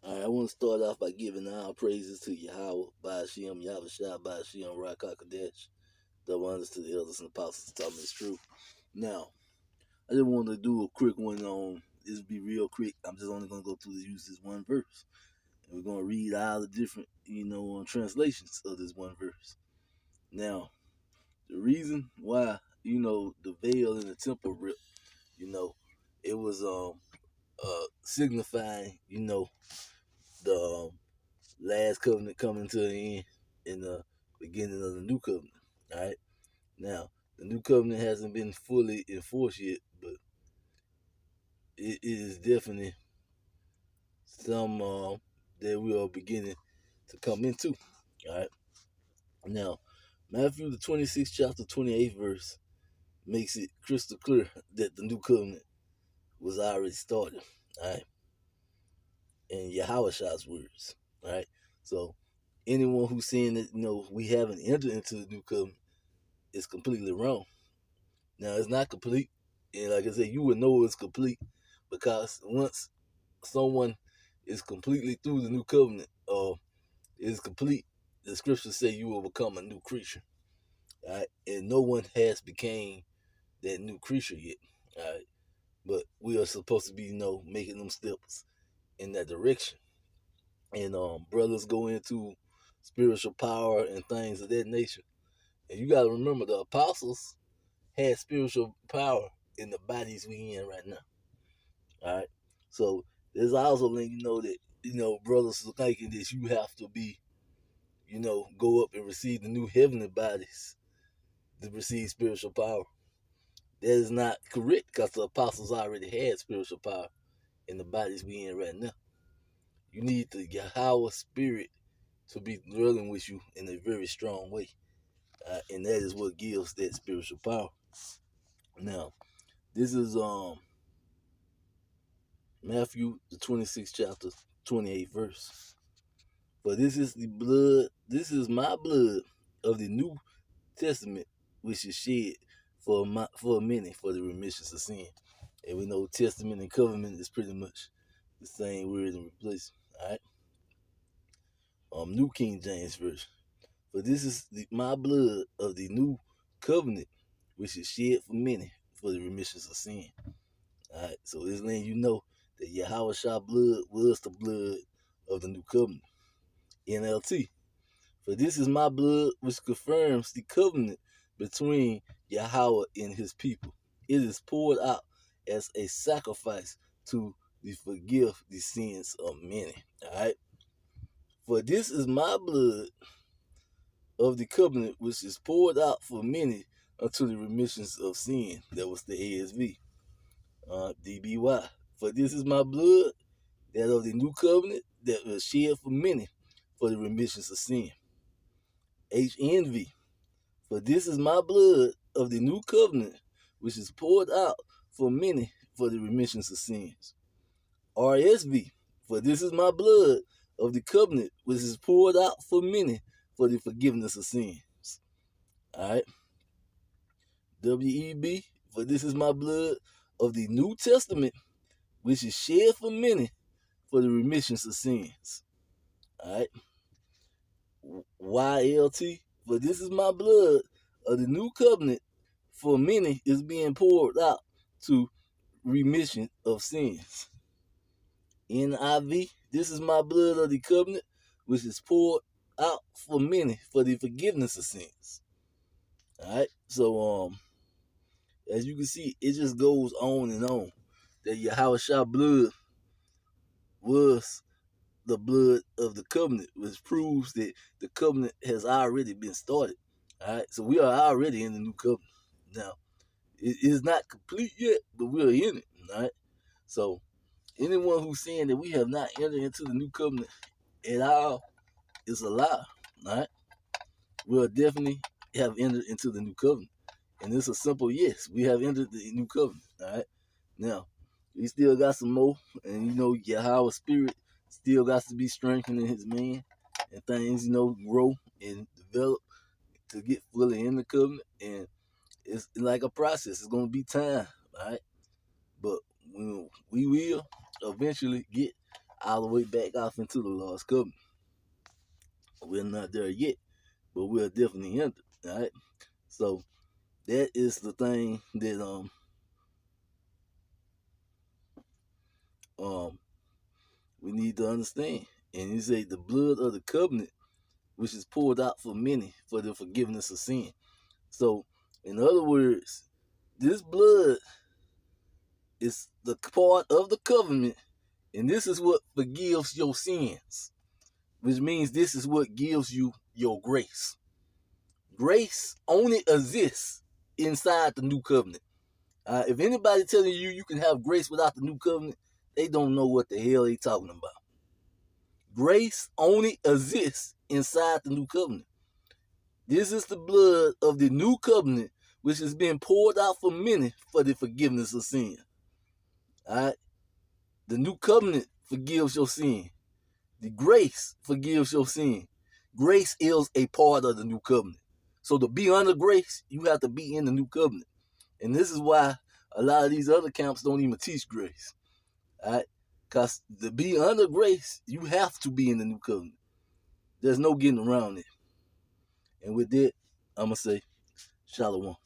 All right, I want to start off by giving all praises to Yahweh, Ba'ashem, Yahushua, Ba'ashem, Rakakadesh, the wonders to the elders and apostles taught me it's true. Now, I just wanted to do a quick one on this. Will be real quick. I'm just only going to go through use this one verse. And we're going to read all the different, translations of this one verse. Now, the reason why, the veil in the temple ripped, it was signifying, the last covenant coming to an end in the beginning of the new covenant. All right. Now, the new covenant hasn't been fully enforced yet, but it is definitely some that we are beginning to come into. All right. Now, Matthew the 26th chapter 28th verse makes it crystal clear that the new covenant was already started. All right. In Yahweh's words. All right. So anyone who's saying that we haven't entered into the new covenant is completely wrong. Now it's not complete, and like I said, you would know it's complete because once someone is completely through the new covenant, is complete, the scriptures say you will become a new creature. All right, and no one has became that new creature yet. All right, but we are supposed to be, making them steps in that direction. And brothers go into spiritual power and things of that nature. And you got to remember, the apostles had spiritual power in the bodies we in right now. All right. So there's also letting you know that, brothers are thinking that you have to be, go up and receive the new heavenly bodies to receive spiritual power. That is not correct because the apostles already had spiritual power in the bodies we in right now. You need the Yahweh spirit to be dwelling with you in a very strong way. And that is what gives that spiritual power. Now, this is Matthew the 26th chapter, 28th verse. For this is my blood of the New Testament, which is shed for many for the remissions of sin. And we know testament and covenant is pretty much the same word in replacement. All right. New King James Version. For this is my blood of the new covenant, which is shed for many for the remissions of sin. All right. So it's letting you know that Yahweh blood was the blood of the new covenant. NLT. For this is my blood which confirms the covenant between Yahweh and his people. It is poured out as a sacrifice to forgive the sins of many. All right. For this is my blood of the covenant which is poured out for many unto the remissions of sin. That was the ASV. DBY. For this is my blood, that of the new covenant that was shed for many for the remissions of sin. HNV. For this is my blood of the new covenant, which is poured out for many for the remissions of sins. RSV. For this is my blood of the covenant, which is poured out for many for the forgiveness of sins. All right. WEB. For this is my blood of the New Testament, which is shed for many for the remissions of sins. All right. YLT. For this is my blood of the new covenant for many is being poured out to remission of sins. NIV. This is my blood of the covenant which is poured out for many for the forgiveness of sins. All right. So as you can see, it just goes on and on. That Yahweh blood was the blood of the covenant, which proves that the covenant has already been started. All right, so we are already in the new covenant. Now, it is not complete yet, but we are in it. All right, so anyone who's saying that we have not entered into the new covenant at all is a lie. All right, we are definitely have entered into the new covenant, and it's a simple yes. We have entered the new covenant. All right, now we still got some more, and Yahweh's spirit still got to be strengthened in his man, and things grow and develop to get fully in the covenant. And it's like a process. It's gonna be time, all right? But we will eventually get all the way back off into the lost covenant. We're not there yet, but we're definitely in it. All right. So that is the thing that we need to understand. And he said the blood of the covenant, which is poured out for many for the forgiveness of sin. So, in other words, this blood is the part of the covenant, and this is what forgives your sins, which means this is what gives you your grace. Grace only exists inside the new covenant. If anybody telling you you can have grace without the new covenant, they don't know what the hell they talking about. Grace only exists inside the new covenant. This is the blood of the new covenant, which has been poured out for many for the forgiveness of sin. All right? The new covenant forgives your sin. The grace forgives your sin. Grace is a part of the new covenant. So to be under grace, you have to be in the new covenant. And this is why a lot of these other camps don't even teach grace. All right? Because to be under grace, you have to be in the new covenant. There's no getting around it. And with that, I'm going to say, Shalom.